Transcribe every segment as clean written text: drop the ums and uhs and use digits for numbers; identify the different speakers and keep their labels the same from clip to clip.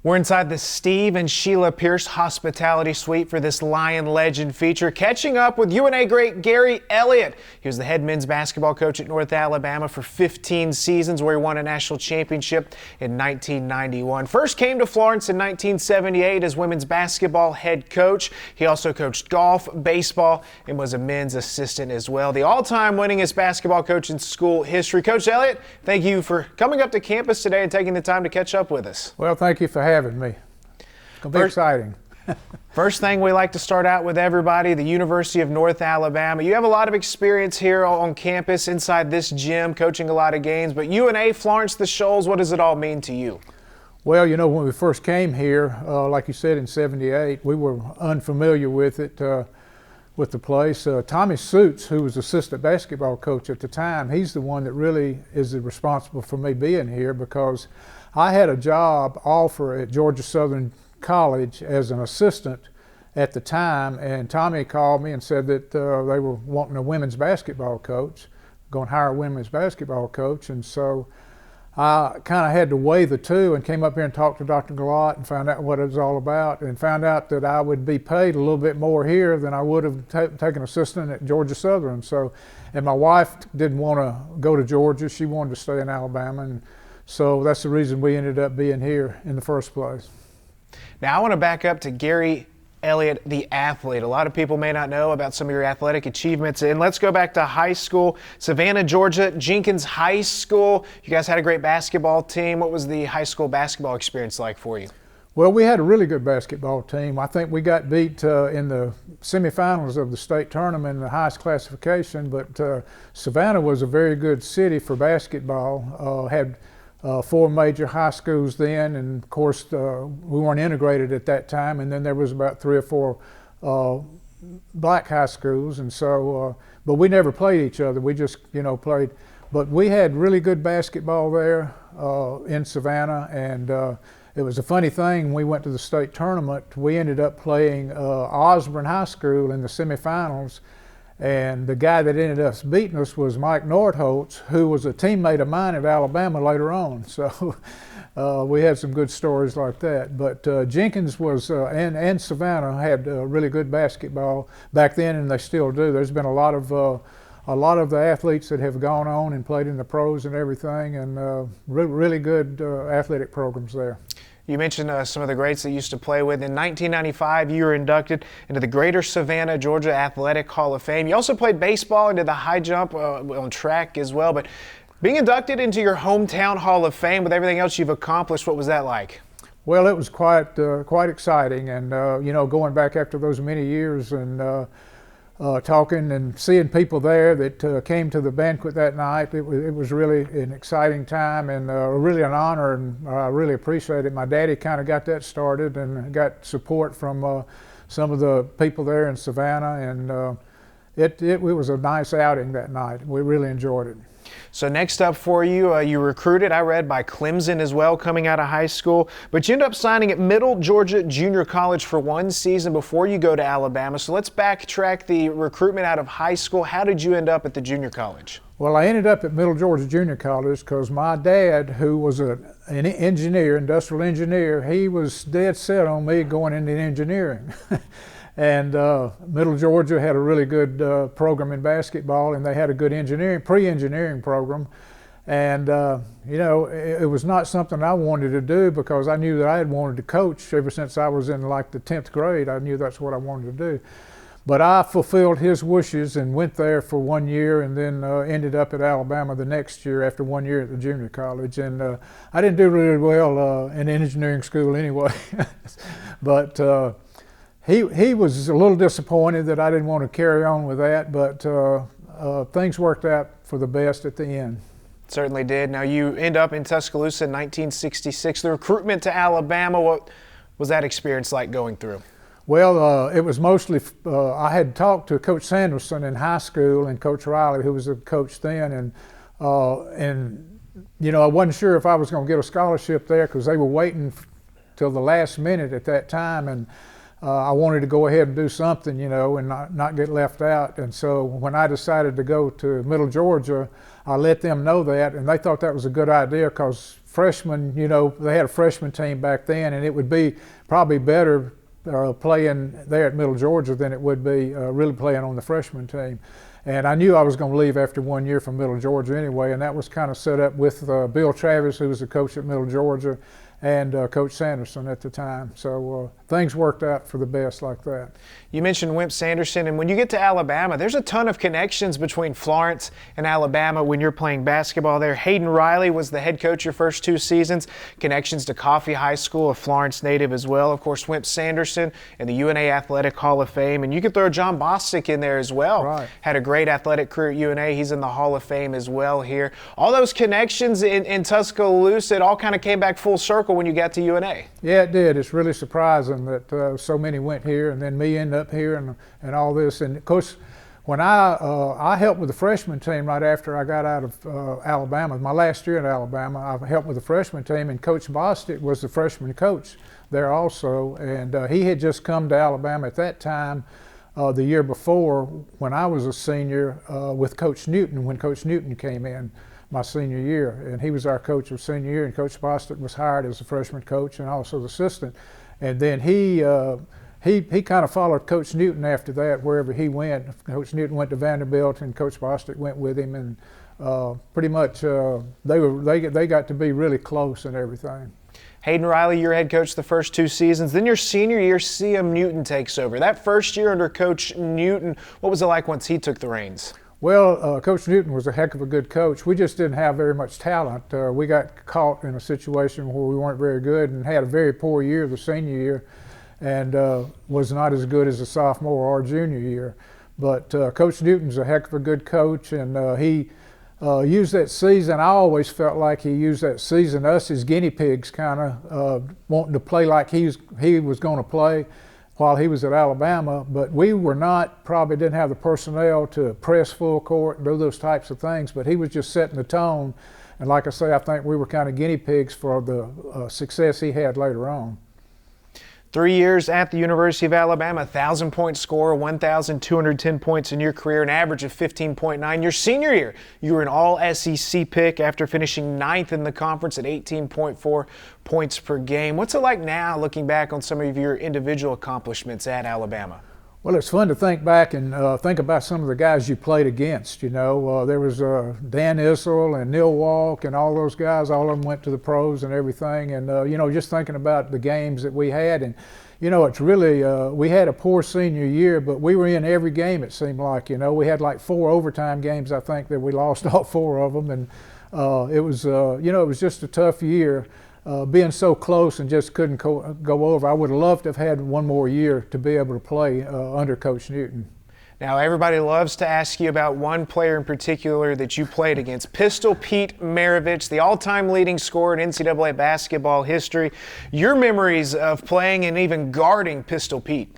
Speaker 1: We're inside the Steve and Sheila Pierce Hospitality Suite for this Lion Legend feature, catching up with UNA great Gary Elliott. He was the head men's basketball coach at North Alabama for 15 seasons, where he won a national championship in 1991. First came to Florence in 1978 as women's basketball head coach. He also coached golf, baseball, and was a men's assistant as well. The all-time winningest basketball coach in school history. Coach Elliott, thank you for coming up to campus today and taking the time to catch up with us.
Speaker 2: Well, thank you for having me. It's going to be exciting.
Speaker 1: First thing we like to start out with everybody, the University of North Alabama. You have a lot of experience here on campus inside this gym, coaching a lot of games, but UNA, Florence, the Shoals, what does it all mean to you?
Speaker 2: Well, you know, when we first came here, like you said, in '78, we were unfamiliar with it, with the place. Tommy Suits, who was assistant basketball coach at the time, he's the one that really is responsible for me being here, because I had a job offer at Georgia Southern College as an assistant at the time, and Tommy called me and said that they were wanting a women's basketball coach, going to hire a women's basketball coach. And so I kind of had to weigh the two and came up here and talked to Dr. Gallot and found out what it was all about, and found out that I would be paid a little bit more here than I would have taken assistant at Georgia Southern. So, and my wife didn't want to go to Georgia. She wanted to stay in Alabama, and so that's the reason we ended up being here in the first place.
Speaker 1: Now I want to back up to Gary Elliott, the athlete. A lot of people may not know about some of your athletic achievements. And let's go back to high school. Savannah, Georgia, Jenkins High School. You guys had a great basketball team. What was the high school basketball experience like for you?
Speaker 2: Well, we had a really good basketball team. I think we got beat in the semifinals of the state tournament in the highest classification, but Savannah was a very good city for basketball. Had 4 major high schools then, and of course we weren't integrated at that time, and then there was about 3 or 4 black high schools, and so but we never played each other. We just played, but we had really good basketball there in Savannah. And it was a funny thing, when we went to the state tournament, we ended up playing Osborne High School in the semifinals. And the guy that ended up beating us was Mike Nordholtz, who was a teammate of mine at Alabama later on. So we had some good stories like that. But Jenkins was, and Savannah had really good basketball back then, and they still do. There's been a lot of the athletes that have gone on and played in the pros and everything, and really good athletic programs there.
Speaker 1: You mentioned some of the greats that you used to play with. In 1995, you were inducted into the Greater Savannah, Georgia Athletic Hall of Fame. You also played baseball and did the high jump on track as well. But being inducted into your hometown Hall of Fame with everything else you've accomplished, what was that like?
Speaker 2: Well, it was quite exciting, and going back after those many years and talking and seeing people there that came to the banquet that night. It was really an exciting time, and really an honor, and I really appreciate it. My daddy kind of got that started and got support from some of the people there in Savannah, and it was a nice outing that night. We really enjoyed it.
Speaker 1: So next up for you, you recruited, I read, by Clemson as well, coming out of high school. But you end up signing at Middle Georgia Junior College for 1 season before you go to Alabama. So let's backtrack the recruitment out of high school. How did you end up at the junior college?
Speaker 2: Well, I ended up at Middle Georgia Junior College because my dad, who was an engineer, industrial engineer, he was dead set on me going into engineering. And Middle Georgia had a really good program in basketball, and they had a good pre-engineering program. And it was not something I wanted to do, because I knew that I had wanted to coach ever since I was in like the 10th grade. I knew that's what I wanted to do. But I fulfilled his wishes and went there for 1 year, and then ended up at Alabama the next year after 1 year at the junior college. And I didn't do really well in engineering school anyway. But He was a little disappointed that I didn't want to carry on with that, but things worked out for the best at the end.
Speaker 1: Certainly did. Now you end up in Tuscaloosa in 1966. The recruitment to Alabama, what was that experience like going through?
Speaker 2: Well, it was mostly, I had talked to Coach Sanderson in high school and Coach Riley, who was the coach then, and I wasn't sure if I was going to get a scholarship there, because they were waiting till the last minute at that time, and I wanted to go ahead and do something, and not get left out. And so when I decided to go to Middle Georgia, I let them know that, and they thought that was a good idea, because freshmen, they had a freshman team back then, and it would be probably better playing there at Middle Georgia than it would be really playing on the freshman team. And I knew I was going to leave after 1 year from Middle Georgia anyway, and that was kind of set up with Bill Travis, who was the coach at Middle Georgia, and Coach Sanderson at the time. So things worked out for the best like that.
Speaker 1: You mentioned Wimp Sanderson, and when you get to Alabama, there's a ton of connections between Florence and Alabama when you're playing basketball there. Hayden Riley was the head coach your first 2 seasons. Connections to Coffee High School, a Florence native as well. Of course, Wimp Sanderson in the UNA Athletic Hall of Fame. And you could throw John Bostic in there as well.
Speaker 2: Right.
Speaker 1: Had a great athletic career at UNA. He's in the Hall of Fame as well here. All those connections in Tuscaloosa, it all kind of came back full circle when you got to UNA.
Speaker 2: Yeah, it did. It's really surprising that so many went here, and then me end up here and all this. And of course, when I helped with the freshman team right after I got out of Alabama, my last year at Alabama, I helped with the freshman team, and Coach Bostic was the freshman coach there also. And he had just come to Alabama at that time the year before when I was a senior with Coach Newton, when Coach Newton came in my senior year, and he was our coach of senior year, and Coach Bostic was hired as a freshman coach and also the assistant. And then he kind of followed Coach Newton after that wherever he went. Coach Newton went to Vanderbilt, and Coach Bostic went with him, and pretty much they got to be really close and everything.
Speaker 1: Hayden Riley, your head coach the first 2 seasons. Then your senior year, C.M. Newton takes over. That first year under Coach Newton, what was it like once he took the reins?
Speaker 2: Well, Coach Newton was a heck of a good coach. We just didn't have very much talent. We got caught in a situation where we weren't very good and had a very poor year the senior year, and was not as good as a sophomore or junior year. But Coach Newton's a heck of a good coach, and he used that season. I always felt like he used that season, us as guinea pigs, kind of wanting to play like he was going to play while he was at Alabama, but we were not, probably didn't have the personnel to press full court and do those types of things, but he was just setting the tone. And like I say, I think we were kind of guinea pigs for the success he had later on.
Speaker 1: 3 years at the University of Alabama, 1,000-point scorer, 1,210 points in your career, an average of 15.9. Your senior year, you were an all-SEC pick after finishing 9th in the conference at 18.4 points per game. What's it like now looking back on some of your individual accomplishments at Alabama?
Speaker 2: Well, it's fun to think back and think about some of the guys you played against. There was Dan Issel and Neil Walk and all those guys. All of them went to the pros and everything. And, just thinking about the games that we had. And, it's really, we had a poor senior year, but we were in every game, it seemed like. We had like 4 overtime games, I think, that we lost all 4 of them. And it was just a tough year. Being so close and just couldn't go over. I would have loved to have had one more year to be able to play under Coach Newton.
Speaker 1: Now, everybody loves to ask you about one player in particular that you played against, Pistol Pete Maravich, the all-time leading scorer in NCAA basketball history. Your memories of playing and even guarding Pistol Pete?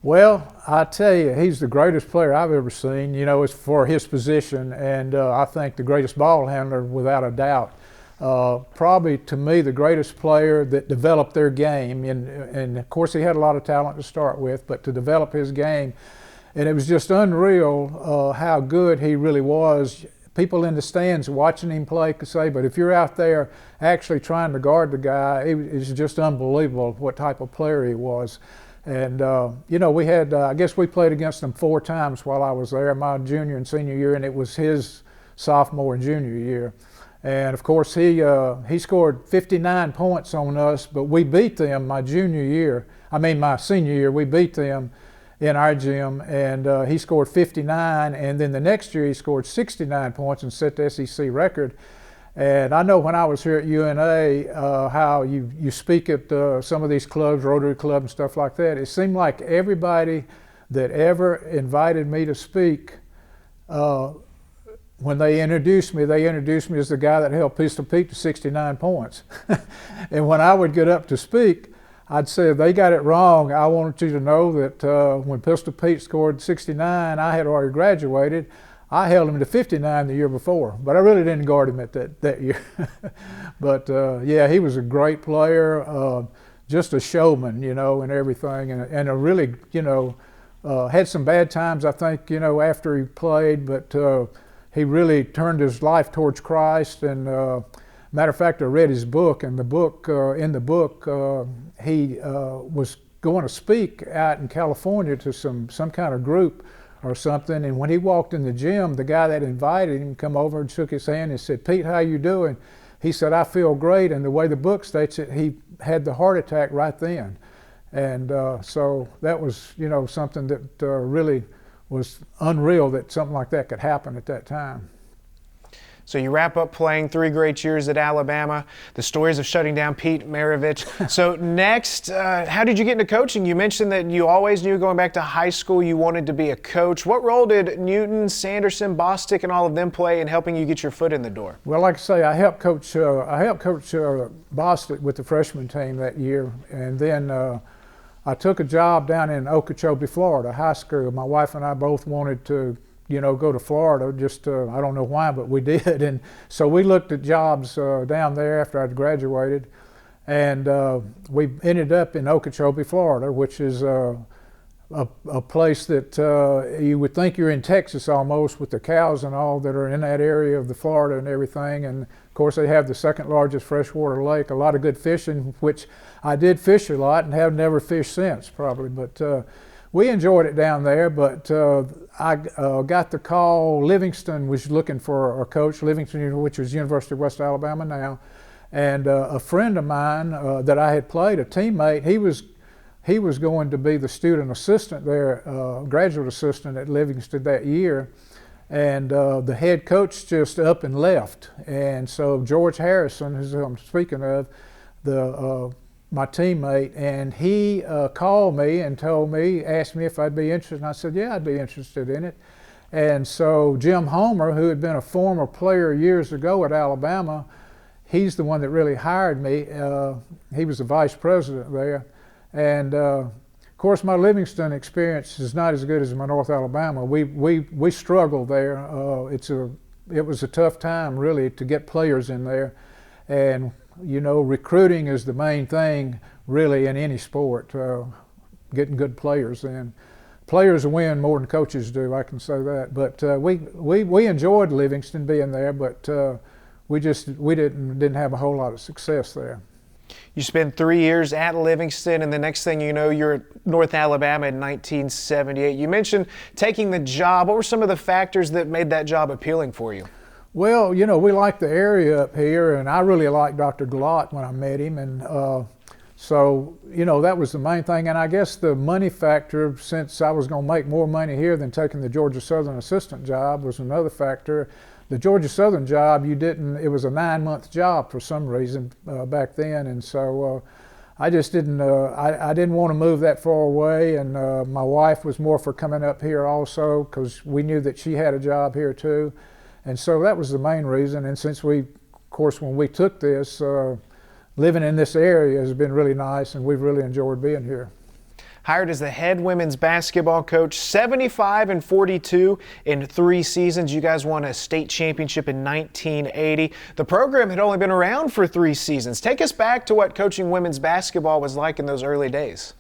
Speaker 2: Well, I tell you, he's the greatest player I've ever seen, it's for his position, and I think the greatest ball handler without a doubt. Probably to me the greatest player that developed their game, and of course he had a lot of talent to start with, but to develop his game, and it was just unreal how good he really was. People in the stands watching him play could say, but if you're out there actually trying to guard the guy, it was just unbelievable what type of player he was. And we had, I guess we played against him 4 times while I was there, my junior and senior year, and it was his sophomore and junior year. And of course, he scored 59 points on us, but we beat them my senior year, we beat them in our gym, and he scored 59, and then the next year he scored 69 points and set the SEC record. And I know when I was here at UNA, how you speak at some of these clubs, Rotary Club and stuff like that, it seemed like everybody that ever invited me to speak, when they introduced me as the guy that helped Pistol Pete to 69 points. And when I would get up to speak, I'd say, if they got it wrong, I wanted you to know that when Pistol Pete scored 69, I had already graduated. I held him to 59 the year before, but I really didn't guard him at that year. But yeah, he was a great player, just a showman, and everything, and a really, had some bad times, I think, after he played, but he really turned his life towards Christ, and Matter of fact, I read his book, and in the book, he was going to speak out in California to some kind of group or something. And when he walked in the gym, the guy that invited him come over and shook his hand and said, "Pete, how you doing?" He said, "I feel great." And the way the book states it, he had the heart attack right then. And so that was, something that really was unreal, that something like that could happen at that time.
Speaker 1: So you wrap up playing 3 great years at Alabama, the stories of shutting down Pete Maravich. So next, how did you get into coaching? You mentioned that you always knew going back to high school you wanted to be a coach. What role did Newton, Sanderson, Bostic, and all of them play in helping you get your foot in the door?
Speaker 2: Well, like I say, I helped coach Bostic with the freshman team that year, and then I took a job down in Okeechobee, Florida, high school. My wife and I both wanted to go to Florida, I don't know why, but we did. And so we looked at jobs down there after I'd graduated. And we ended up in Okeechobee, Florida, which is a place that you would think you're in Texas almost, with the cows and all that are in that area of the Florida and everything. And of course they have the second largest freshwater lake, a lot of good fishing, which I did fish a lot and have never fished since probably. But we enjoyed it down there, but I got the call. Livingston was looking for a coach, Livingston, which is University of West Alabama now, and a friend of mine that I had played, a teammate, he was going to be the student assistant there, graduate assistant at Livingston that year, and the head coach just up and left. And so George Harrison, who I'm speaking of, my teammate, and he called me and asked me if I'd be interested, and I said, yeah, I'd be interested in it. And so Jim Homer, who had been a former player years ago at Alabama, he's the one that really hired me. He was the vice president there. And of course, my Livingston experience is not as good as my North Alabama. We struggled there. It was a tough time, really, to get players in there. And recruiting is the main thing really in any sport, getting good players in. Players win more than coaches do, I can say that. But we enjoyed Livingston being there, but we didn't have a whole lot of success there.
Speaker 1: You spent 3 years at Livingston, and the next thing you know, you're at North Alabama in 1978. You mentioned taking the job. What were some of the factors that made that job appealing for you?
Speaker 2: Well, we like the area up here, and I really liked Dr. Gallot when I met him, and so that was the main thing. And I guess the money factor, since I was going to make more money here than taking the Georgia Southern assistant job, was another factor. The Georgia Southern job, it was a 9-month job for some reason back then, and so I just didn't want to move that far away. And my wife was more for coming up here also, because we knew that she had a job here too. And so that was the main reason. And since of course, when we took this, living in this area has been really nice, and we've really enjoyed being here.
Speaker 1: Hired as the head women's basketball coach, 75-42 in 3 seasons. You guys won a state championship in 1980. The program had only been around for 3 seasons. Take us back to what coaching women's basketball was like in those early days.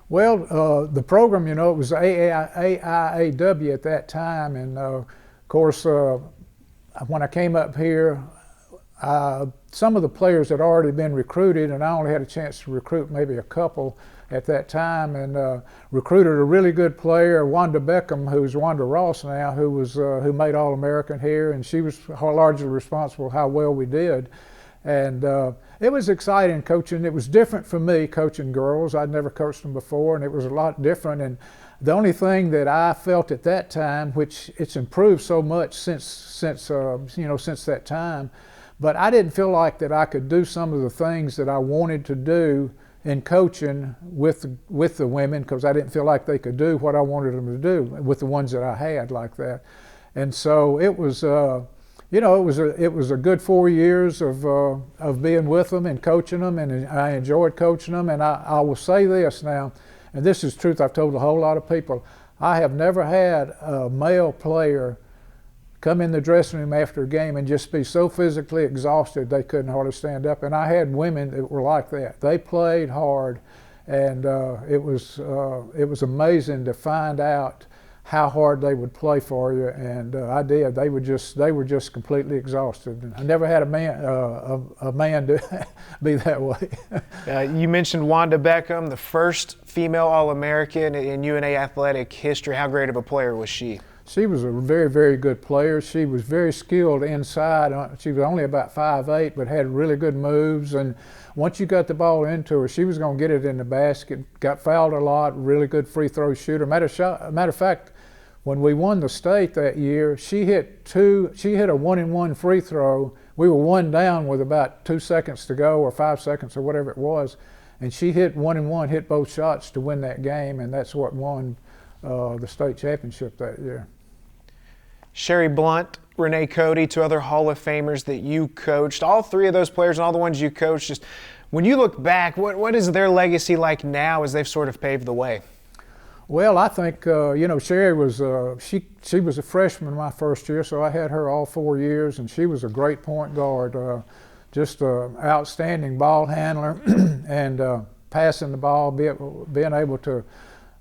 Speaker 2: Well, the program, it was AIAW at that time, and of course, when I came up here, some of the players had already been recruited, and I only had a chance to recruit maybe a couple at that time, and recruited a really good player, Wanda Beckham, who's Wanda Ross now, who made All-American here, and she was largely responsible for how well we did. And it was exciting coaching. It was different for me coaching girls. I'd never coached them before, and it was a lot different. And the only thing that I felt at that time, which it's improved so much since that time, but I didn't feel like that I could do some of the things that I wanted to do in coaching with the women, because I didn't feel like they could do what I wanted them to do with the ones that I had like that. And so it was, it was a good 4 years of being with them and coaching them, and I enjoyed coaching them. And I will say this now, and this is truth I've told a whole lot of people, I have never had a male player come in the dressing room after a game and just be so physically exhausted they couldn't hardly stand up. And I had women that were like that. They played hard, and it was amazing to find out how hard they would play for you, and I did. They were just completely exhausted. I never had a man be that way.
Speaker 1: You mentioned Wanda Beckham, the first female All-American in UNA athletic history. How great of a player was she?
Speaker 2: She was a very, very good player. She was very skilled inside. She was only about 5'8", but had really good moves. And once you got the ball into her, she was going to get it in the basket. Got fouled a lot. Really good free throw shooter. Matter of fact, when we won the state that year, she hit a 1-and-1 free throw. We were one down with about 2 seconds to go, or 5 seconds, or whatever it was, and she hit 1-and-1, hit both shots to win that game, and that's what won the state championship that year.
Speaker 1: Sherry Blunt, Renee Cody, two other Hall of Famers that you coached. All three of those players and all the ones you coached, just when you look back, what is their legacy like now as they've sort of paved the way?
Speaker 2: Well, I think, Sherry was, she was a freshman my first year, so I had her all 4 years, and she was a great point guard, just an outstanding ball handler and passing the ball, being able to,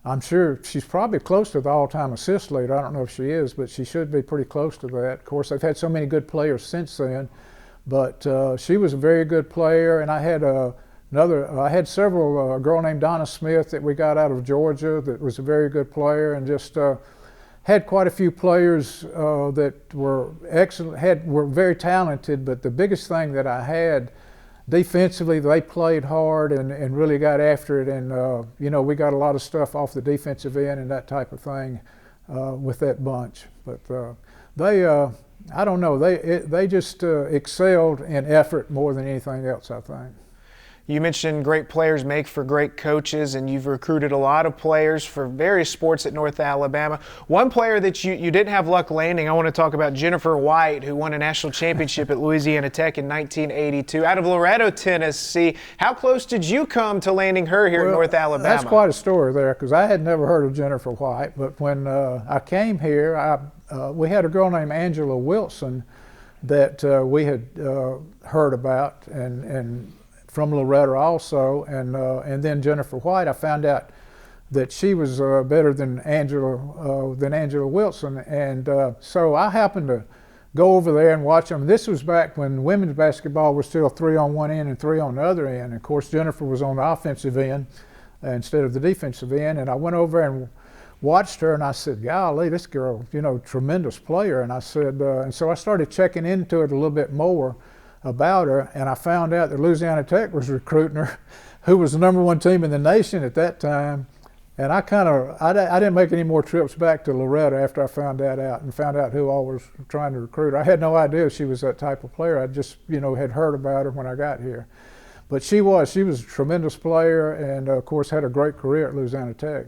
Speaker 2: I'm sure she's probably close to the all-time assist leader. I don't know if she is, but she should be pretty close to that. Of course, they've had so many good players since then, but she was a very good player, and I had I had several, a girl named Donna Smith that we got out of Georgia that was a very good player, and just had quite a few players that were excellent, were very talented, but the biggest thing that I had defensively, they played hard and really got after it, and we got a lot of stuff off the defensive end and that type of thing with that bunch. But they, I don't know, they just excelled in effort more than anything else, I think.
Speaker 1: You mentioned great players make for great coaches, and you've recruited a lot of players for various sports at North Alabama. One player that you didn't have luck landing, I want to talk about Jennifer White, who won a national championship at Louisiana Tech in 1982. Out of Loretto, Tennessee, how close did you come to landing her here at North Alabama?
Speaker 2: That's quite a story there, because I had never heard of Jennifer White, but when I came here, we had a girl named Angela Wilson that we had heard about, and from Loretto also, and then Jennifer White. I found out that she was better than Angela Wilson, and so I happened to go over there and watch them. This was back when women's basketball was still 3 on one end and 3 on the other end. And of course, Jennifer was on the offensive end instead of the defensive end, and I went over and watched her, and I said, golly, this girl, tremendous player. And I said, and so I started checking into it a little bit more about her, and I found out that Louisiana Tech was recruiting her, who was the #1 team in the nation at that time. And I didn't make any more trips back to Loretto after I found that out and found out who all was trying to recruit her. I had no idea she was that type of player. I just, had heard about her when I got here. But she was a tremendous player, and of course had a great career at Louisiana Tech.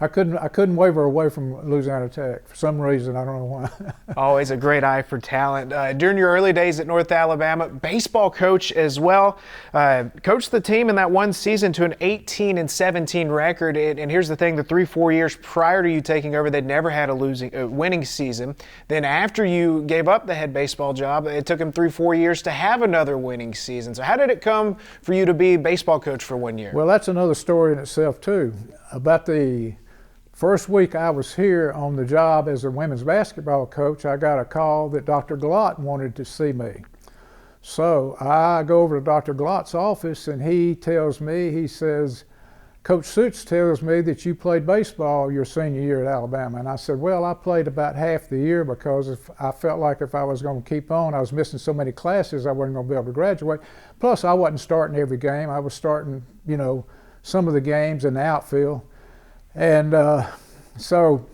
Speaker 2: I couldn't waver away from Louisiana Tech for some reason. I don't know why.
Speaker 1: Always a great eye for talent. During your early days at North Alabama, baseball coach as well. Coached the team in that one season to an 18-17 record. And here's the thing: the 3-4 years prior to you taking over, they'd never had a winning season. Then after you gave up the head baseball job, it took them 3-4 years to have another winning season. So how did it come for you to be baseball coach for 1 year?
Speaker 2: Well, that's another story in itself too. About the first week I was here on the job as a women's basketball coach, I got a call that Dr. Gallot wanted to see me. So I go over to Dr. Gallot's office, and he tells me, he says, Coach Suits tells me that you played baseball your senior year at Alabama. And I said, well, I played about half the year because I felt like if I was going to keep on, I was missing so many classes, I wasn't going to be able to graduate. Plus, I wasn't starting every game. I was starting, some of the games in the outfield. And so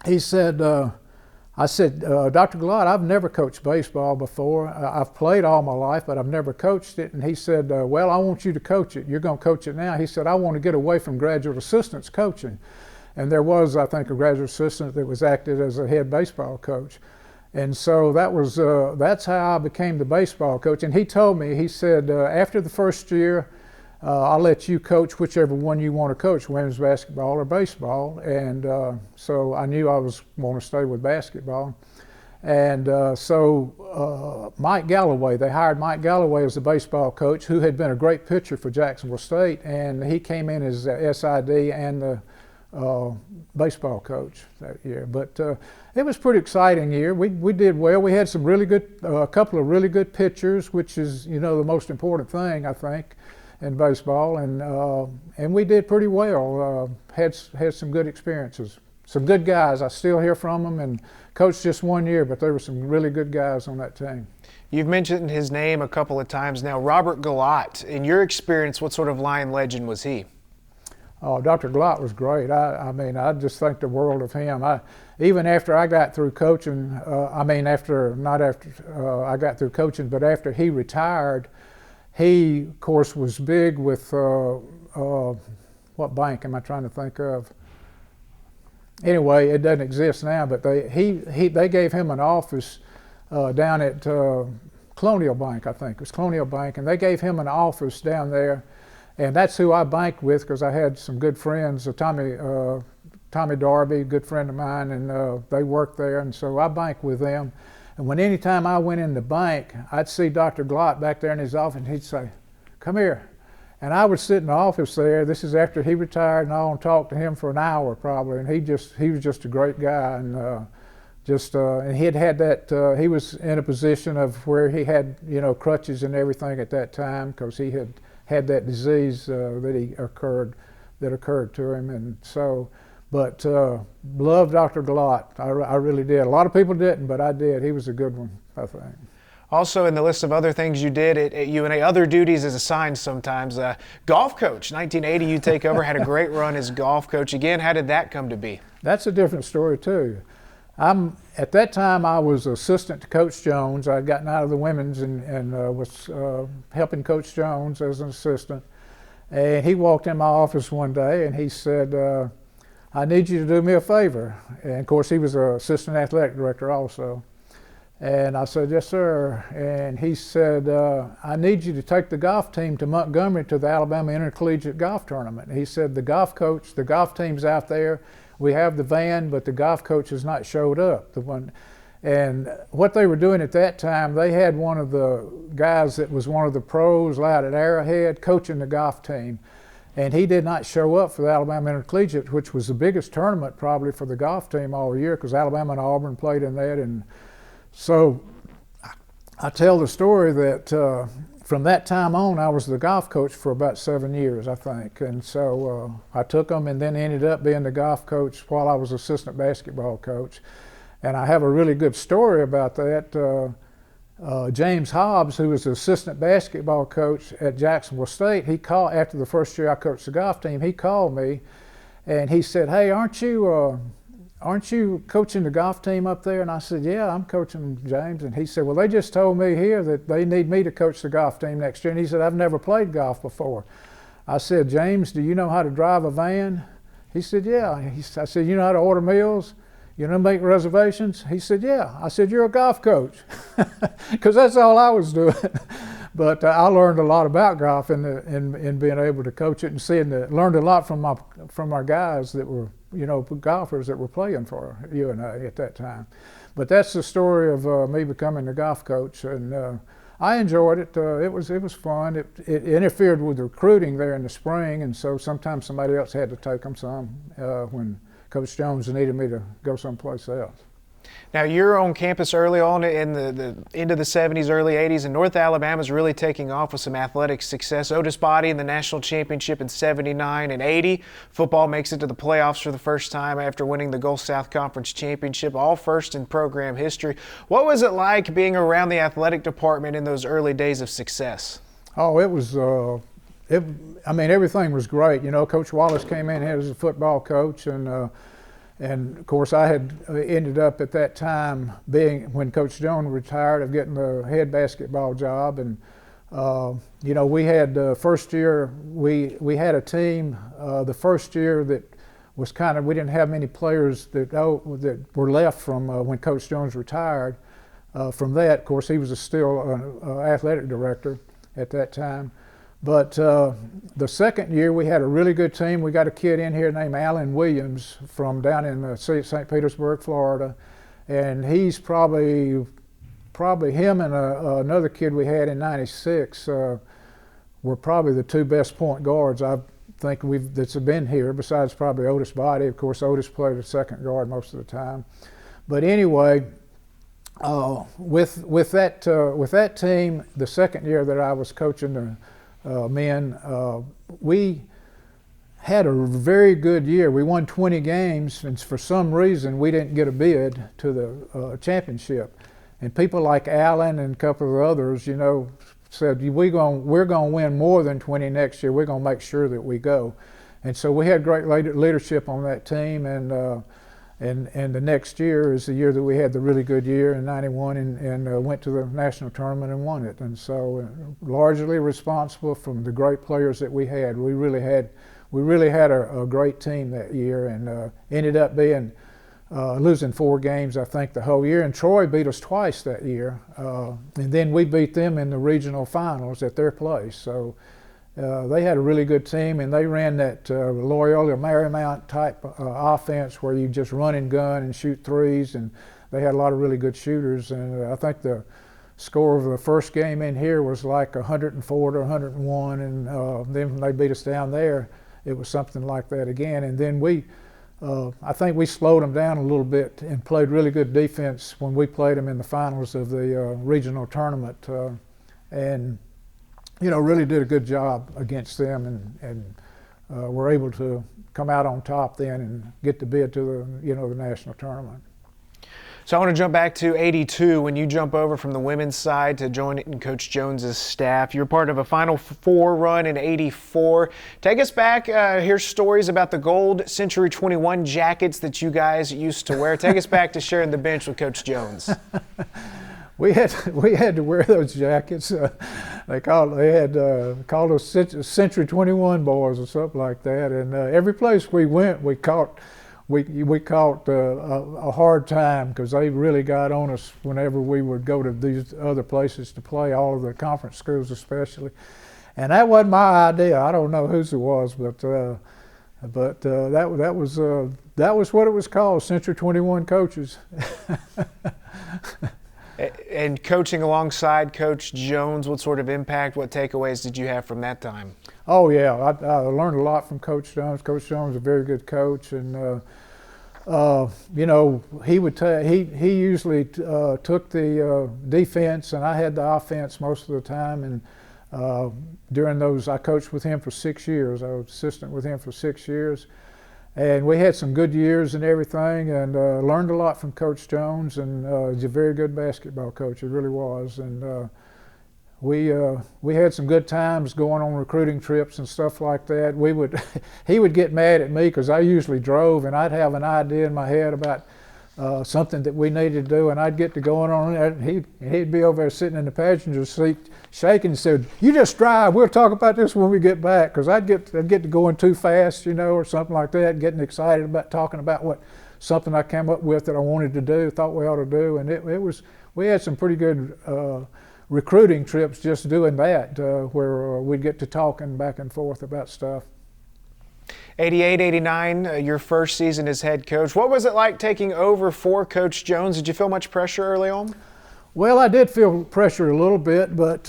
Speaker 2: he said, I said, Dr. Gallot, I've never coached baseball before. I've played all my life, but I've never coached it. And he said, well, I want you to coach it. You're going to coach it now. He said, I want to get away from graduate assistants coaching. And there was, I think, a graduate assistant that was acted as a head baseball coach. And so that's how I became the baseball coach. And he told me, he said, after the first year, I'll let you coach whichever one you want to coach, women's basketball or baseball. And so I knew I was going to stay with basketball. And so Mike Galloway, they hired Mike Galloway as the baseball coach, who had been a great pitcher for Jacksonville State. And he came in as SID and the baseball coach that year. But it was a pretty exciting year. We did well. We had some really good, a couple of really good pitchers, which is, you know, the most important thing, I think, in baseball. And we did pretty well. Had some good experiences. Some good guys. I still hear from them, and coached just 1 year, but there were some really good guys on that team.
Speaker 1: You've mentioned his name a couple of times now. Robert Gallot, in your experience, what sort of Lion legend was he?
Speaker 2: Oh, Dr. Gallot was great. I mean, I just think the world of him. Even after I got through coaching, not after I got through coaching, but after he retired, he, of course, was big with, what bank am I trying to think of? Anyway, it doesn't exist now, but they gave him an office down at Colonial Bank, I think. It was Colonial Bank, and they gave him an office down there, and that's who I banked with because I had some good friends. Tommy Darby, a good friend of mine, and they worked there, and so I banked with them. And anytime I went in the bank, I'd see Dr. Gallot back there in his office, and he'd say, "Come here." And I would sit in the office there. This is after he retired, and I'll talk to him for an hour probably. And he was just a great guy, and and he had that. He was in a position of where he had, you know, crutches and everything at that time because he had that disease that occurred to him, and so. But loved Dr. Gallot. I really did. A lot of people didn't, but I did. He was a good one, I think.
Speaker 1: Also in the list of other things you did at UNA, other duties as assigned sometimes, golf coach. 1980 you take over, had a great run as golf coach. Again, how did that come to be?
Speaker 2: That's a different story too. At that time I was assistant to Coach Jones. I'd gotten out of the women's and was helping Coach Jones as an assistant. And he walked in my office one day and he said, "I need you to do me a favor." And of course he was an assistant athletic director also. And I said, "Yes, sir." And he said, "I need you to take the golf team to Montgomery to the Alabama Intercollegiate Golf Tournament." And he said, "The golf team's out there. We have the van, but the golf coach has not showed up." And what they were doing at that time, they had one of the guys that was one of the pros out at Arrowhead coaching the golf team. And he did not show up for the Alabama Intercollegiate, which was the biggest tournament probably for the golf team all year because Alabama and Auburn played in that. And so I tell the story that from that time on, I was the golf coach for about 7 years, I think. And so I took them and then ended up being the golf coach while I was assistant basketball coach. And I have a really good story about that. James Hobbs, who was the assistant basketball coach at Jacksonville State, he called after the first year I coached the golf team. He called me and he said, "Hey, aren't you coaching the golf team up there?" And I said, "Yeah, I'm coaching, James." And he said, "Well, they just told me here that they need me to coach the golf team next year." And he said, "I've never played golf before." I said, "James, do you know how to drive a van?" He said, "Yeah." I said, "You know how to order meals? You know, make reservations?" He said, "Yeah." I said, "You're a golf coach," because that's all I was doing. But I learned a lot about golf in being able to coach it and learned a lot from our guys that were, you know, golfers that were playing for UNA at that time. But that's the story of me becoming a golf coach, and I enjoyed it. It was fun. It interfered with recruiting there in the spring, and so sometimes somebody else had to take them some when Coach Jones needed me to go someplace else.
Speaker 1: Now you're on campus early on in the end of the 70s, early 80s, and North Alabama's really taking off with some athletic success. Otis Body in the national championship in 79 and 80. Football makes it to the playoffs for the first time after winning the Gulf South Conference championship, all first in program history. What was it like being around the athletic department in those early days of success?
Speaker 2: Oh, it was, everything was great. You know, Coach Wallace came in here as a football coach, and of course, I had ended up at that time when Coach Jones retired, of getting the head basketball job. And you know, we had first year we had a team the first year that was we didn't have many players that were left from when Coach Jones retired. From that, of course, he was still an athletic director at that time. But the second year, we had a really good team. We got a kid in here named Alan Williams from down in St. Petersburg, Florida, and he's probably him and another kid we had in '96 were probably the two best point guards I've think that's been here, besides probably Otis Body. Of course, Otis played at second guard most of the time. But anyway, with that team, the second year that I was coaching the men, we had a very good year. We won 20 games, and for some reason we didn't get a bid to the championship. And people like Allen and a couple of others, you know, said we're going to win more than 20 next year. We're going to make sure that we go. And so we had great leadership on that team, and the next year is the year that we had the really good year in '91 and went to the national tournament and won it. And so largely responsible from the great players that we had. We really had a great team that year, and ended up being losing 4 games, I think, the whole year. And Troy beat us twice that year, and then we beat them in the regional finals at their place. So they had a really good team, and they ran that Loyola Marymount type offense where you just run and gun and shoot threes, and they had a lot of really good shooters. And I think the score of the first game in here was like 104 to 101, and then when they beat us down there, it was something like that again. And then I think we slowed them down a little bit and played really good defense when we played them in the finals of the regional tournament, and you know, really did a good job against them, and were able to come out on top then and get the bid to the national tournament.
Speaker 1: So I want to jump back to '82 when you jump over from the women's side to join in Coach Jones's staff. You're part of a Final Four run in '84. Take us back. Here's stories about the gold Century 21 jackets that you guys used to wear. Take us back to sharing the bench with Coach Jones.
Speaker 2: We had to wear those jackets. They called us Century 21 boys or something like that. And every place we went, we caught a hard time, because they really got on us whenever we would go to these other places to play, all of the conference schools especially. And that wasn't my idea. I don't know whose it was, but that was what it was called, Century 21 coaches.
Speaker 1: And coaching alongside Coach Jones, what sort of impact, what takeaways did you have from that time?
Speaker 2: Oh yeah, I learned a lot from Coach Jones. Coach Jones is a very good coach, and you know, he usually took the defense, and I had the offense most of the time. And during those, I coached with him for 6 years. I was assistant with him for 6 years. And we had some good years and everything, and learned a lot from Coach Jones, and he's a very good basketball coach. He really was. And we had some good times going on recruiting trips and stuff like that. He would get mad at me because I usually drove, and I'd have an idea in my head about something that we needed to do, and I'd get to going on it, and he'd be over there sitting in the passenger seat shaking and said, "You just drive, we'll talk about this when we get back," because I'd get to going too fast, you know, or something like that, getting excited about talking about something I came up with that I wanted to do, thought we ought to do. And we had some pretty good recruiting trips just doing that, where we'd get to talking back and forth about stuff.
Speaker 1: '88, '89, your first season as head coach. What was it like taking over for Coach Jones? Did you feel much pressure early on?
Speaker 2: Well, I did feel pressure a little bit, but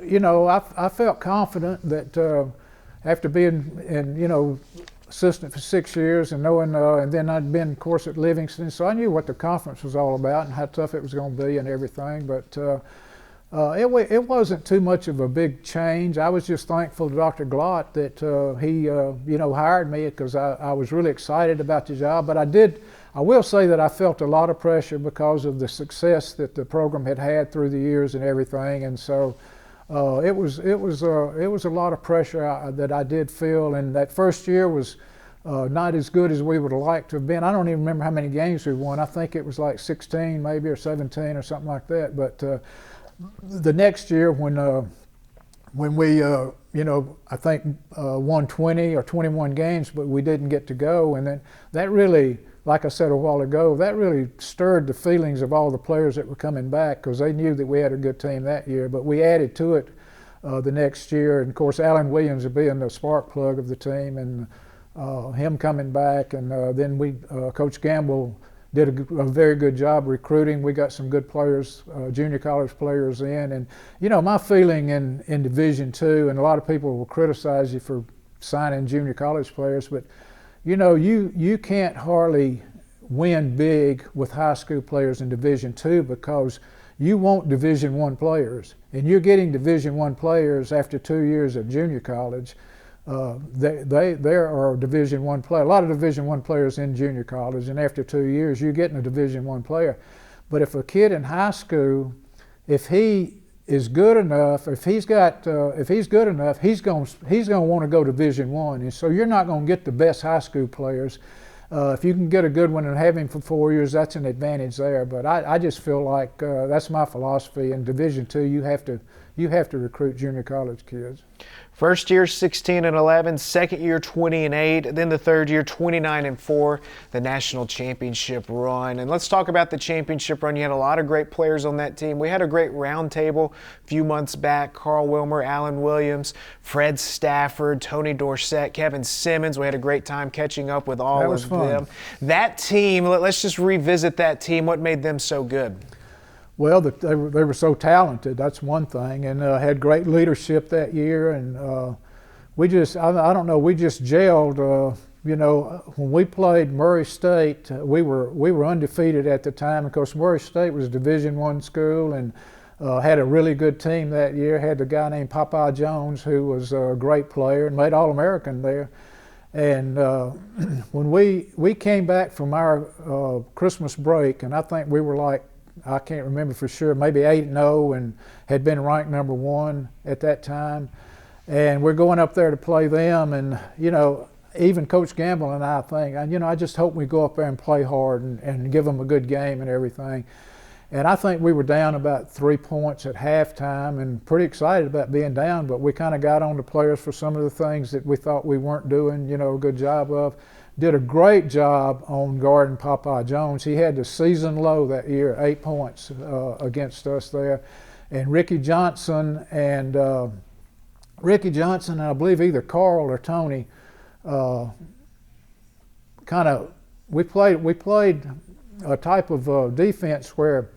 Speaker 2: you know, I felt confident that after being assistant for 6 years and knowing, and then I'd been, of course, at Livingston, so I knew what the conference was all about and how tough it was going to be and everything. But it wasn't too much of a big change. I was just thankful to Dr. Gallot that he hired me, because I was really excited about the job. But I will say that I felt a lot of pressure because of the success that the program had through the years and everything, and so it was a lot of pressure that I did feel. And that first year was not as good as we would have liked to have been. I don't even remember how many games we won. I think it was like 16 maybe, or 17 or something like that. But the next year when we I think won 20 or 21 games, but we didn't get to go, and then that really, like I said a while ago, that really stirred the feelings of all the players that were coming back, because they knew that we had a good team that year. But we added to it the next year, and of course Alan Williams being the spark plug of the team, and him coming back, and then Coach Gamble did a very good job recruiting. We got some good players, junior college players in. And, you know, my feeling in Division II, and a lot of people will criticize you for signing junior college players. But you can't hardly win big with high school players in Division II because you want Division I players, and you're getting Division I players after 2 years of junior college. There are Division I players, a lot of Division I players in junior college, and after 2 years, you're getting a Division I player. But if a kid in high school, if he is good enough, if he's good enough, he's going to want to go Division I, and so you're not going to get the best high school players. If you can get a good one and have him for 4 years, that's an advantage there. But I just feel like that's my philosophy. In Division II, you have to recruit junior college kids.
Speaker 1: First year 16-11, second year 20-8, then the third year 29-4, the national championship run. And let's talk about the championship run. You had a lot of great players on that team. We had a great round table a few months back. Carl Wilmer, Alan Williams, Fred Stafford, Tony Dorsett, Kevin Simmons. We had a great time catching up with all of them. That team, let's just revisit that team. What made them so good?
Speaker 2: Well, they were so talented, that's one thing, and had great leadership that year. And we just, I don't know, we just gelled. When we played Murray State, we were undefeated at the time. Of course, Murray State was a Division I school and had a really good team that year. Had a guy named Popeye Jones who was a great player and made All-American there. And when we came back from our Christmas break, and I think we were like, I can't remember for sure, maybe 8-0, and had been ranked number 1 at that time. And we're going up there to play them, and even Coach Gamble and I think, I just hope we go up there and play hard and give them a good game and everything. And I think we were down about 3 points at halftime and pretty excited about being down, but we kind of got on the players for some of the things that we thought we weren't doing, a good job of. Did a great job on guarding Popeye Jones. He had the season low that year, 8 points against us there. And Ricky Johnson, and I believe either Carl or Tony, we played a type of defense where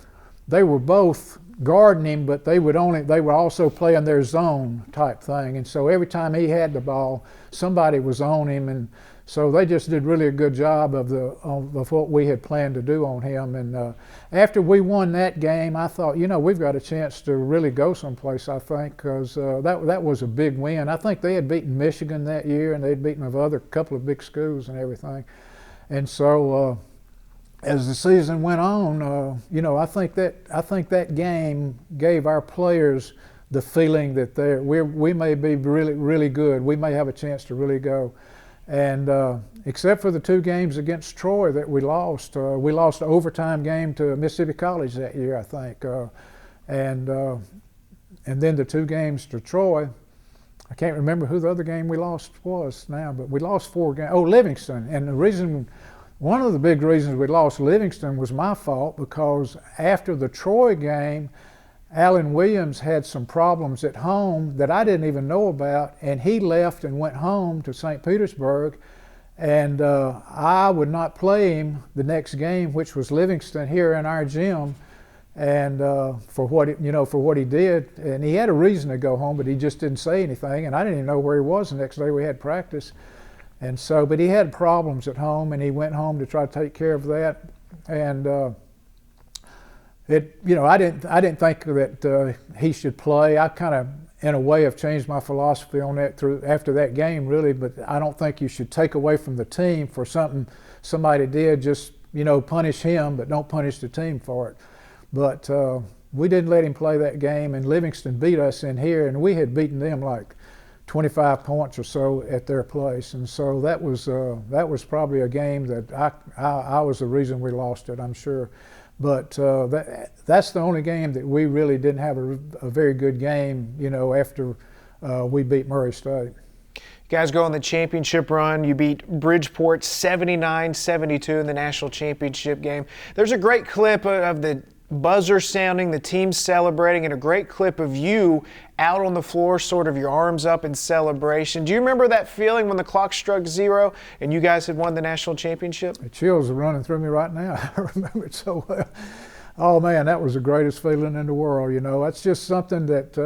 Speaker 2: they were both guarding him, but they were also playing their zone type thing. And so every time he had the ball, somebody was on him, and so they just did really a good job of what we had planned to do on him. And after we won that game, I thought, we've got a chance to really go someplace, I think, because that was a big win. I think they had beaten Michigan that year, and they'd beaten a couple of big schools and everything. And so as the season went on, I think that game gave our players the feeling that we may be really, really good. We may have a chance to really go. And except for the 2 games against Troy that we lost an overtime game to Mississippi College that year, I think. And then the 2 games to Troy, I can't remember who the other game we lost was now, but we lost 4 games. Oh, Livingston. And one of the big reasons we lost Livingston was my fault, because after the Troy game, Alan Williams had some problems at home that I didn't even know about, and he left and went home to St. Petersburg, and I would not play him the next game, which was Livingston here in our gym, and for what he did. And he had a reason to go home, but he just didn't say anything, and I didn't even know where he was the next day. We had practice, and so, but he had problems at home, and he went home to try to take care of that, and I didn't think that he should play. I kind of, in a way, have changed my philosophy on that after that game, really. But I don't think you should take away from the team for something somebody did. Just punish him, but don't punish the team for it. But we didn't let him play that game, and Livingston beat us in here, and we had beaten them like 25 points or so at their place, and so that was probably a game that I was the reason we lost it, I'm sure. But that's the only game that we really didn't have a very good game, after we beat Murray State.
Speaker 1: You guys go on the championship run. You beat Bridgeport 79-72 in the national championship game. There's a great clip of the buzzer sounding, the team celebrating, and a great clip of you out on the floor, sort of your arms up in celebration. Do you remember that feeling when the clock struck 0 and you guys had won the national championship?
Speaker 2: The chills are running through me right now. I remember it so well. Oh man, that was the greatest feeling in the world. That's just something that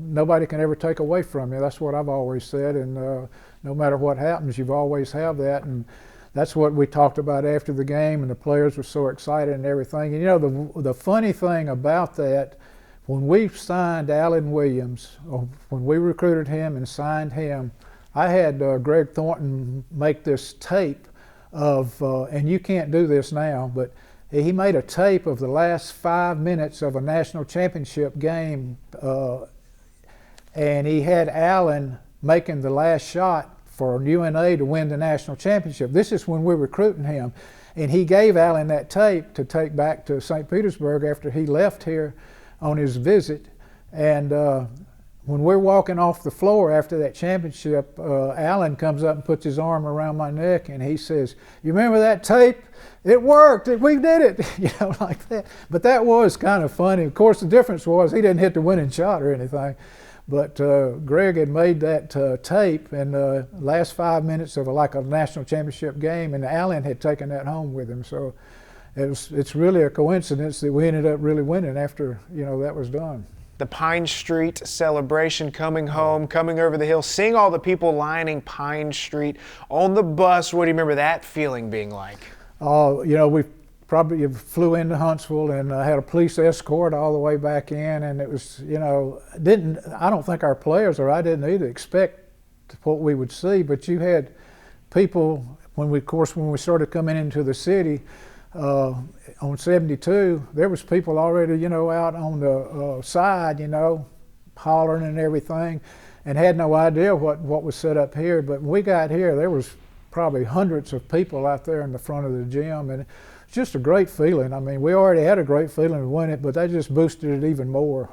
Speaker 2: nobody can ever take away from you. That's what I've always said, and no matter what happens, you've always have that, and that's what we talked about after the game, and the players were so excited and everything. And the funny thing about that, when we signed Alan Williams, or when we recruited him and signed him, I had Greg Thornton make this tape of, and you can't do this now, but he made a tape of the last 5 minutes of a national championship game, and he had Alan making the last shot for UNA to win the national championship. This is when we're recruiting him. And he gave Alan that tape to take back to St. Petersburg after he left here on his visit. And when we're walking off the floor after that championship, Alan comes up and puts his arm around my neck and he says, "You remember that tape? It worked, we did it," like that. But that was kind of funny. Of course, the difference was he didn't hit the winning shot or anything. But Greg had made that tape in the last 5 minutes of a national championship game, and Alan had taken that home with him. So it's really a coincidence that we ended up really winning after that was done.
Speaker 1: The Pine Street celebration, coming home, coming over the hill, seeing all the people lining Pine Street on the bus. What do you remember that feeling being like?
Speaker 2: We probably flew into Huntsville and had a police escort all the way back in, and it was, I don't think our players, or I didn't either, expect what we would see, but you had people, when we started coming into the city on 72, there was people already, out on the side, hollering and everything, and had no idea what was set up here. But when we got here, there was probably hundreds of people out there in the front of the gym, and it's just a great feeling. I mean, we already had a great feeling to win it, but that just boosted it even more.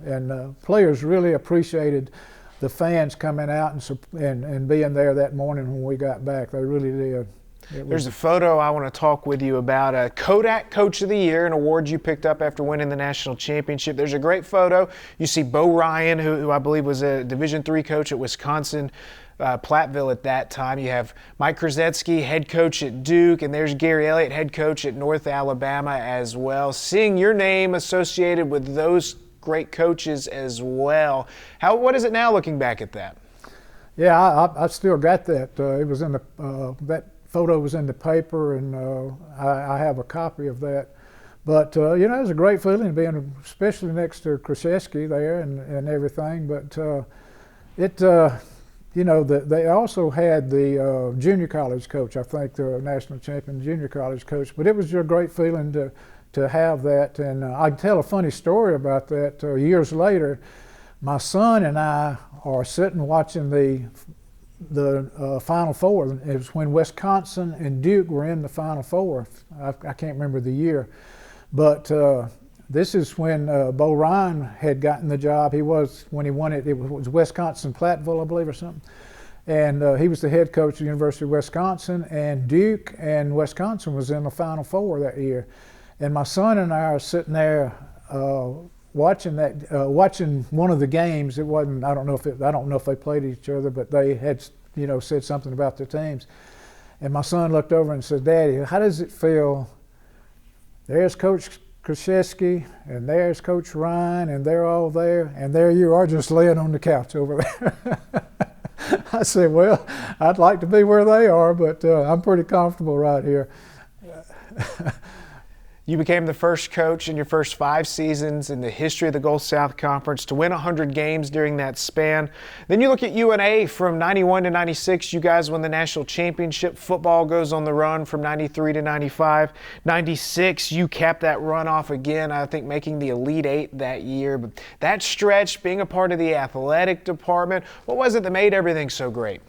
Speaker 2: And players really appreciated the fans coming out and being there that morning when we got back. They really did.
Speaker 1: There's a photo I want to talk with you about. A Kodak Coach of the Year, an award you picked up after winning the national championship. There's a great photo. You see Bo Ryan, who I believe was a Division III coach at Wisconsin Platteville at that time. You have Mike Krzyzewski, head coach at Duke, and there's Gary Elliott, head coach at North Alabama as well. Seeing your name associated with those great coaches as well. What is it now looking back at that?
Speaker 2: Yeah, I still got that. It was in that photo was in the paper, and I have a copy of that. But it was a great feeling being, especially next to Krzyzewski there and everything. But they also had the junior college coach, I think, the national champion junior college coach. But it was a great feeling to have that. And I can tell a funny story about that. Years later, my son and I are sitting watching the Final Four. It was when Wisconsin and Duke were in the Final Four. I can't remember the year. But this is when Bo Ryan had gotten the job. When he won it. It was Wisconsin Platteville, I believe, or something. And he was the head coach of the University of Wisconsin. And Duke and Wisconsin was in the Final Four that year. And my son and I are sitting there watching one of the games. It wasn't. I don't know if they played each other, but they had said something about their teams. And my son looked over and said, "Daddy, how does it feel? There's Coach Krzyzewski, and there's Coach Ryan, and they're all there, and there you are just laying on the couch over there." I said, "Well, I'd like to be where they are, but I'm pretty comfortable right here."
Speaker 1: You became the first coach in your first 5 seasons in the history of the Gulf South Conference to win 100 games during that span. Then you look at UNA from 91 to 96. You guys won the national championship. Football goes on the run from 93 to 95. 96, you capped that run off again, I think making the Elite Eight that year. But that stretch, being a part of the athletic department, what was it that made everything so great?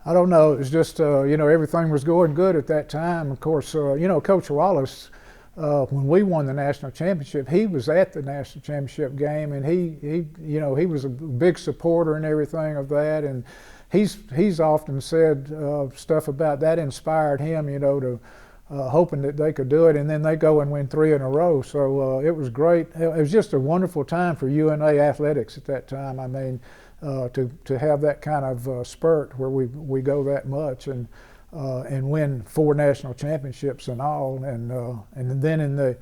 Speaker 2: I don't know. It was just, everything was going good at that time. Of course, Coach Wallace, when we won the national championship, he was at the national championship game, and he was a big supporter and everything of that. And he's often said stuff about that inspired him, to hoping that they could do it. And then they go and win 3 in a row. So it was great. It was just a wonderful time for UNA athletics at that time. I mean, to have that kind of spurt where we go that much. And and win 4 national championships and all. And then in the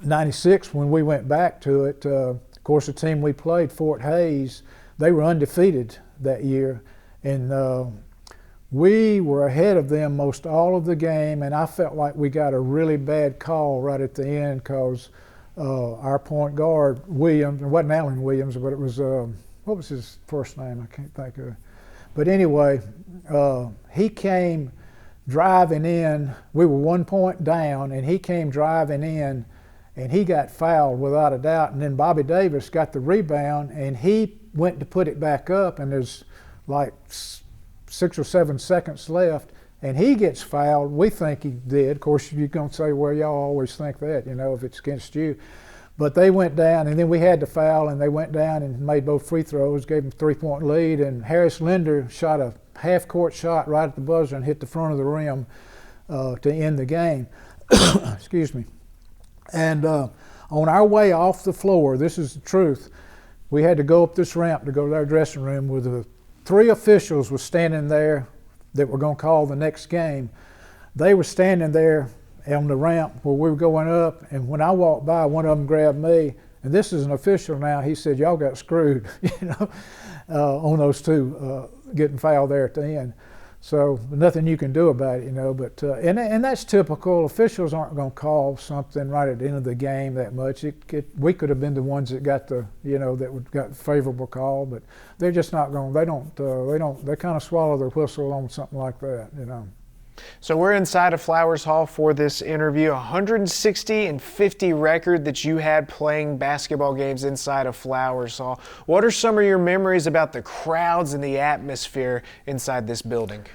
Speaker 2: '96, when we went back to it, of course, the team we played, Fort Hays, they were undefeated that year, and we were ahead of them most all of the game, and I felt like we got a really bad call right at the end because our point guard, Williams, it wasn't Allen Williams, but it was, what was his first name? I can't think of it. But anyway, he came driving in. We were 1 point down, and he came driving in, and he got fouled without a doubt. And then Bobby Davis got the rebound, and he went to put it back up, and there's like 6 or 7 seconds left, and he gets fouled. We think he did. Of course, you're going to say, well, y'all always think that, you know, if it's against you. But they went down, and then we had to foul, and they went down and made both free throws, gave them a 3-point lead, and Harris Linder shot a half-court shot right at the buzzer and hit the front of the rim to end the game. Excuse me. And on our way off the floor, this is the truth, we had to go up this ramp to go to our dressing room with the 3 officials were standing there that were going to call the next game. They were standing there on the ramp where we were going up, and when I walked by, one of them grabbed me, and this is an official now, he said, y'all got screwed, you know, on those 2 getting fouled there at the end. So nothing you can do about it, you know, but, and that's typical. Officials aren't going to call something right at the end of the game that much. We could have been the ones that got the, you know, that got favorable call, but they're just not going, they kind of swallow their whistle on something like that, you know.
Speaker 1: So we're inside of Flowers Hall for this interview. 160-50 record that you had playing basketball games inside of Flowers Hall. What are some of your memories about the crowds and the atmosphere inside this building?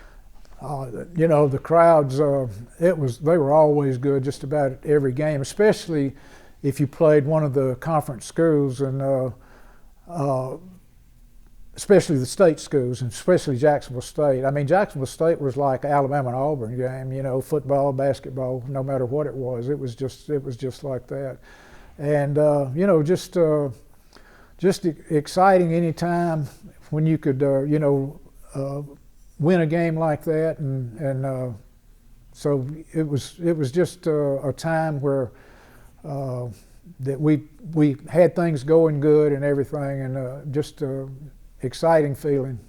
Speaker 2: You know, the crowds, they were always good just about every game, especially if you played one of the conference schools, and especially the state schools, and especially Jacksonville State. I mean, Jacksonville State was like Alabama and Auburn game, you know, football, basketball, no matter what it was just like that. And you know, just exciting any time when you could, you know, win a game like that, and so it was just a time where that we had things going good and everything, and just exciting feeling.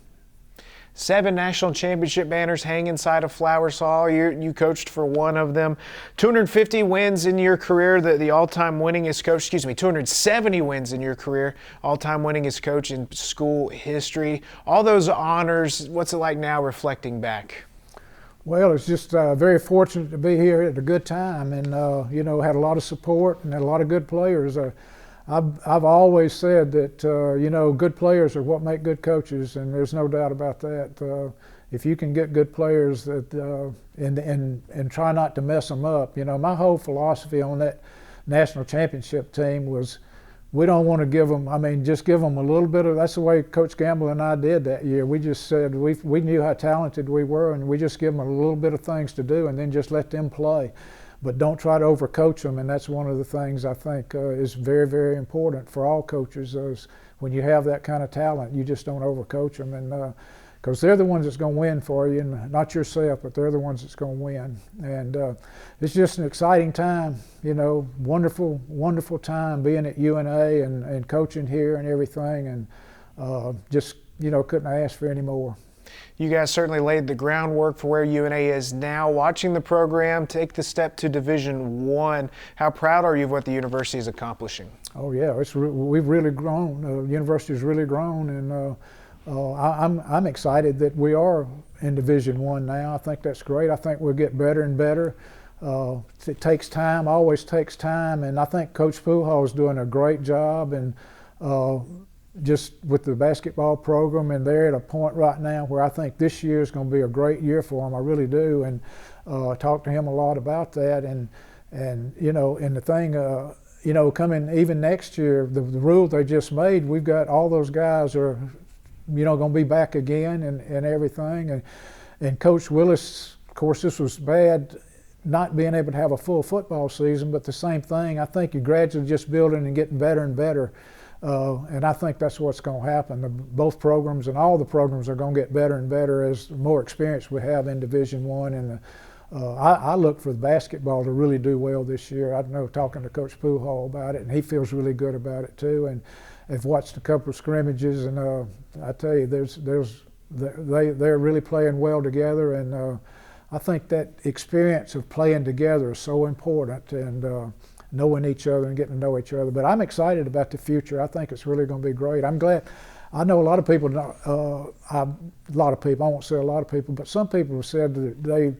Speaker 1: 7 national championship banners hang inside of Flowers Hall. You coached for one of them. 250 wins in your career, the all-time winningest coach, 270 wins in your career, all-time winningest coach in school history. All those honors, what's it like now reflecting back?
Speaker 2: Well, it's just very fortunate to be here at a good time, and you know, had a lot of support and had a lot of good players. I've always said that you know, good players are what make good coaches, and there's no doubt about that. If you can get good players that and try not to mess them up, you know, my whole philosophy on that national championship team was, we don't want to give them, I mean, just give them a little bit of, that's the way Coach Gamble and I did that year. We just said we knew how talented we were, and we just give them a little bit of things to do and then just let them play. But don't try to overcoach them, and that's one of the things I think is very, very important for all coaches. Is when you have that kind of talent, you just don't overcoach them, and because they're the ones that's going to win for you, and not yourself, but they're the ones that's going to win. And it's just an exciting time, you know, wonderful, wonderful time being at UNA and coaching here and everything, and just, you know, couldn't ask for any more.
Speaker 1: You guys certainly laid the groundwork for where UNA is now. Watching the program take the step to Division I, how proud are you of what the university is accomplishing?
Speaker 2: Oh yeah, we've really grown. The university's really grown, and I'm excited that we are in Division I now. I think that's great. I think we'll get better and better. It takes time, always takes time, and I think Coach Poole is doing a great job, and just with the basketball program, and they're at a point right now where I think this year is going to be a great year for them. I really do, and I talked to him a lot about that, and you know, and the thing, you know, coming even next year, the rule they just made, we've got all those guys are, you know, going to be back again and everything, and Coach Willis, of course, this was bad, not being able to have a full football season, but the same thing, I think you're gradually just building and getting better and better. And I think that's what's going to happen. Both programs and all the programs are going to get better and better as the more experience we have in Division I. And I look for the basketball to really do well this year. I know talking to Coach Poohall about it, and he feels really good about it too. And I've watched a couple of scrimmages, and I tell you, they're really playing well together. And I think that experience of playing together is so important, and knowing each other and getting to know each other. But I'm excited about the future. I think it's really going to be great. I'm glad. I know a lot of people, I won't say a lot of people, but some people have said that they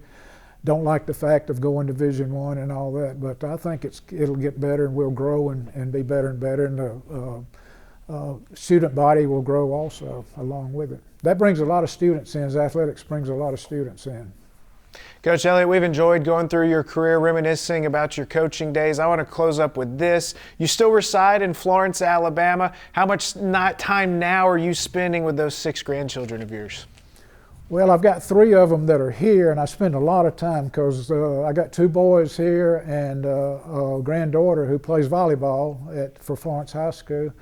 Speaker 2: don't like the fact of going Division I and all that. But I think it'll get better, and we'll grow and be better and better. And the student body will grow also along with it. That brings a lot of students in. Athletics brings a lot of students in.
Speaker 1: Coach Elliott, we've enjoyed going through your career, reminiscing about your coaching days. I want to close up with this. You still reside in Florence, Alabama. How much time now are you spending with those 6 grandchildren of yours?
Speaker 2: Well, I've got 3 of them that are here, and I spend a lot of time because I got 2 boys here and a granddaughter who plays volleyball for Florence High School.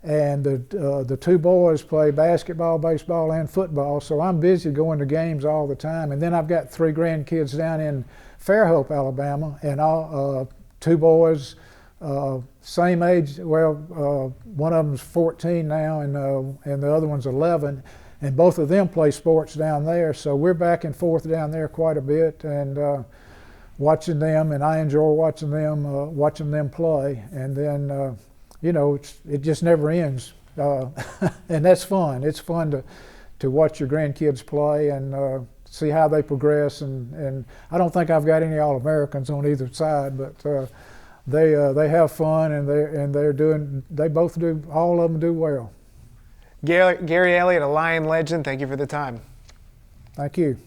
Speaker 2: And the 2 boys play basketball, baseball, and football, so I'm busy going to games all the time. And then I've got 3 grandkids down in Fairhope, Alabama, and 2 boys, same age. Well, one of them's 14 now, and the other one's 11. And both of them play sports down there, so we're back and forth down there quite a bit, and watching them. And I enjoy watching them play. And then you know, it just never ends, and that's fun. It's fun to watch your grandkids play and see how they progress. And I don't think I've got any All-Americans on either side, but they have fun, and they both do. All of them do well.
Speaker 1: Gary Elliott, a Lion legend. Thank you for the time.
Speaker 2: Thank you.